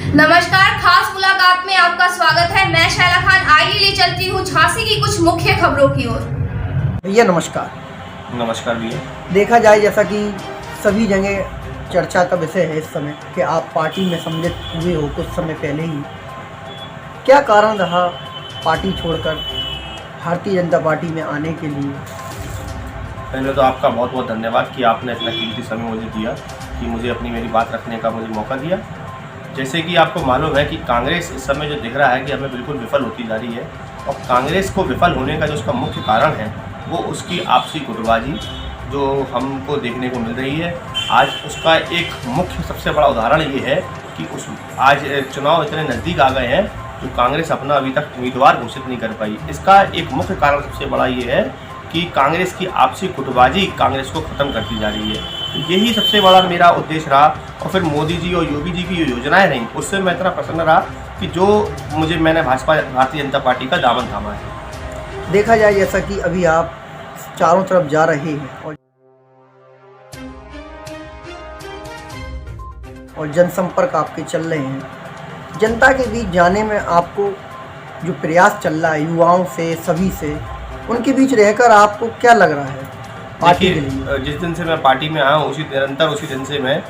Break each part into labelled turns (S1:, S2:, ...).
S1: नमस्कार, खास मुलाकात में आपका स्वागत है। मैं शैला खान। आइए ले चलती हूँ झांसी की कुछ मुख्य खबरों की ओर।
S2: भैया नमस्कार।
S3: नमस्कार भैया।
S2: देखा जाए जैसा कि सभी जगह चर्चा का विषय है इस समय कि आप पार्टी में सम्मिलित हुए हो कुछ समय पहले ही, क्या कारण रहा पार्टी छोड़कर भारतीय जनता पार्टी में आने के लिए?
S3: पहले तो आपका बहुत बहुत धन्यवाद कि आपने इतना कीमती समय मुझे दिया, कि मुझे अपनी मेरी बात रखने का मुझे मौका दिया। जैसे कि आपको मालूम है कि कांग्रेस इस समय जो दिख रहा है कि हमें बिल्कुल विफल होती जा रही है, और कांग्रेस को विफल होने का जो उसका मुख्य कारण है वो उसकी आपसी गुटबाजी जो हमको देखने को मिल रही है। आज उसका एक मुख्य सबसे बड़ा उदाहरण ये है कि आज चुनाव इतने नज़दीक आ गए हैं जो कांग्रेस अपना अभी तक उम्मीदवार घोषित नहीं कर पाई। इसका एक मुख्य कारण सबसे बड़ा ये है कि कांग्रेस की आपसी गुटबाजी कांग्रेस को ख़त्म करती जा रही है। तो यही सबसे बड़ा मेरा उद्देश्य रहा। और फिर मोदी जी और योगी जी की जो योजनाएं रहीं उससे मैं इतना प्रसन्न रहा कि जो मैंने भारतीय जनता पार्टी का दामन थामा है।
S2: देखा जाए जैसा कि अभी आप चारों तरफ जा रहे हैं और जनसंपर्क आपके चल रहे हैं, जनता के बीच जाने में आपको जो प्रयास चल रहा है युवाओं से सभी से, उनके बीच रहकर आपको क्या लग रहा है पार्टी के लिए?
S3: जिस दिन से मैं पार्टी में आया हूँ उसी दिन से मैं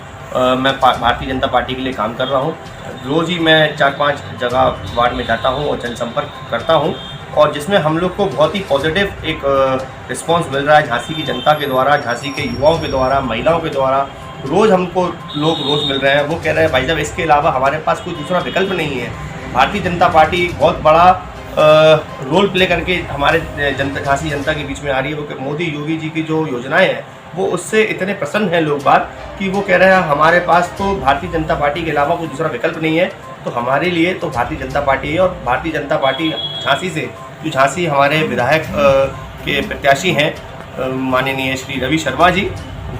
S3: भारतीय जनता पार्टी के लिए काम कर रहा हूँ। रोज़ ही मैं 4-5 जगह वार्ड में जाता हूँ और जनसंपर्क करता हूँ, और जिसमें हम लोग को बहुत ही पॉजिटिव एक रिस्पांस मिल रहा है झांसी की जनता के द्वारा, झांसी के युवाओं के द्वारा, महिलाओं के द्वारा। रोज़ हमको लोग रोज़ मिल रहे हैं, वो कह रहे हैं भाई साहब इसके अलावा हमारे पास कोई दूसरा विकल्प नहीं है। भारतीय जनता पार्टी बहुत बड़ा रोल प्ले करके हमारे झांसी जनता के बीच में आ रही है। वो मोदी योगी जी की जो योजनाएं हैं वो उससे इतने प्रसन्न हैं लोग बात कि वो कह रहे हैं हमारे पास तो भारतीय जनता पार्टी के अलावा कोई दूसरा विकल्प नहीं है। तो हमारे लिए तो भारतीय जनता पार्टी है, और भारतीय जनता पार्टी झांसी से जो झांसी हमारे विधायक के प्रत्याशी हैं माननीय श्री रवि शर्मा जी,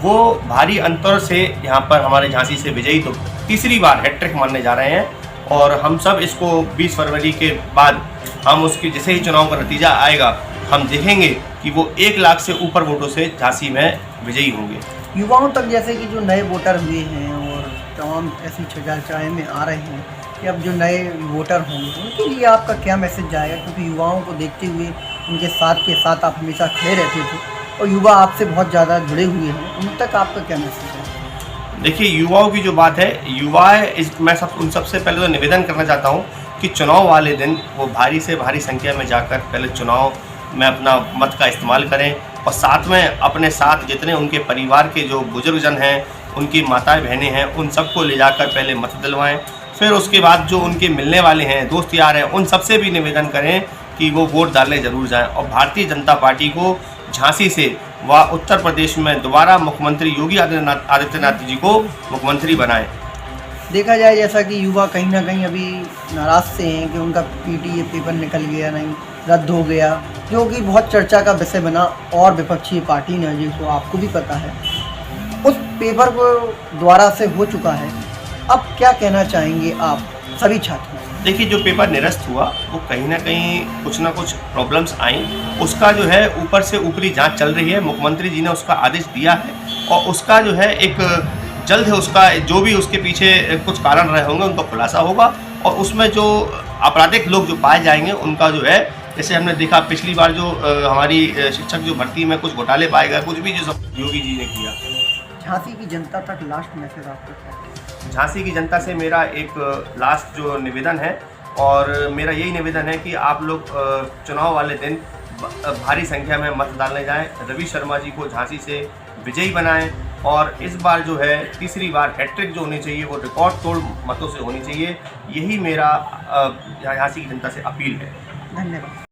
S3: वो भारी अंतर से यहाँ पर हमारे झांसी से विजयी तो तीसरी बार हैट्रिक मानने जा रहे हैं। और हम सब इसको 20 फरवरी के बाद हम उसकी जैसे ही चुनाव का नतीजा आएगा हम देखेंगे कि वो 1 लाख से ऊपर वोटों से झांसी में विजयी होंगे।
S2: युवाओं तक जैसे कि जो नए वोटर हुए हैं और तमाम ऐसी चर्चाएं में आ रहे हैं कि अब जो नए वोटर होंगे उनके लिए आपका क्या मैसेज जाएगा? क्योंकि युवाओं को देखते हुए उनके साथ के साथ आप हमेशा खड़े रहते थे और युवा आपसे बहुत ज़्यादा जुड़े हुए हैं, उन तक आपका क्या मैसेज है?
S3: देखिए, युवाओं की जो बात है, मैं उन सबसे पहले तो निवेदन करना चाहता हूँ कि चुनाव वाले दिन वो भारी से भारी संख्या में जाकर पहले चुनाव में अपना मत का इस्तेमाल करें, और साथ में अपने साथ जितने उनके परिवार के जो बुजुर्गजन हैं, उनकी माताएं बहनें हैं, उन सबको ले जाकर पहले मत दिलवाएं। फिर उसके बाद जो उनके मिलने वाले हैं, दोस्त यार हैं, उन सबसे भी निवेदन करें कि वो वोट डालने ज़रूर जाएं, और भारतीय जनता पार्टी को झांसी से व उत्तर प्रदेश में दोबारा मुख्यमंत्री योगी आदित्यनाथ जी को मुख्यमंत्री बनाएं।
S2: देखा जाए जैसा कि युवा कहीं ना कहीं अभी नाराज़ से हैं कि उनका पीटीए पेपर निकल गया, नहीं रद्द हो गया, जो कि बहुत चर्चा का विषय बना, और विपक्षी पार्टी ने जिसको आपको भी पता है उस पेपर को द्वारा से हो चुका है। अब क्या कहना चाहेंगे आप सभी छात्रों?
S3: देखिए, जो पेपर निरस्त हुआ वो कहीं ना कहीं कुछ ना कुछ प्रॉब्लम्स आई, उसका जो है ऊपर से ऊपरी जांच चल रही है। मुख्यमंत्री जी ने उसका आदेश दिया है, और उसका जो है एक जल्द है उसका जो भी उसके पीछे कुछ कारण रहे होंगे उनका खुलासा होगा, और उसमें जो आपराधिक लोग जो पाए जाएंगे उनका जो है, जैसे हमने देखा पिछली बार जो हमारी शिक्षक जो भर्ती में कुछ घोटाले पाए गए, कुछ भी जो सब योगी जी ने किया।
S2: झांसी की जनता तक लास्ट मैसेज आपका क्या है?
S3: झांसी की जनता से मेरा एक लास्ट जो निवेदन है, और मेरा यही निवेदन है कि आप लोग चुनाव वाले दिन भारी संख्या में मत डालने जाएं, रवि शर्मा जी को झांसी से विजयी बनाएं, और इस बार जो है तीसरी बार हैट्रिक जो होनी चाहिए वो रिकॉर्ड तोड़ मतों से होनी चाहिए। यही मेरा झांसी की जनता से अपील है।
S2: धन्यवाद।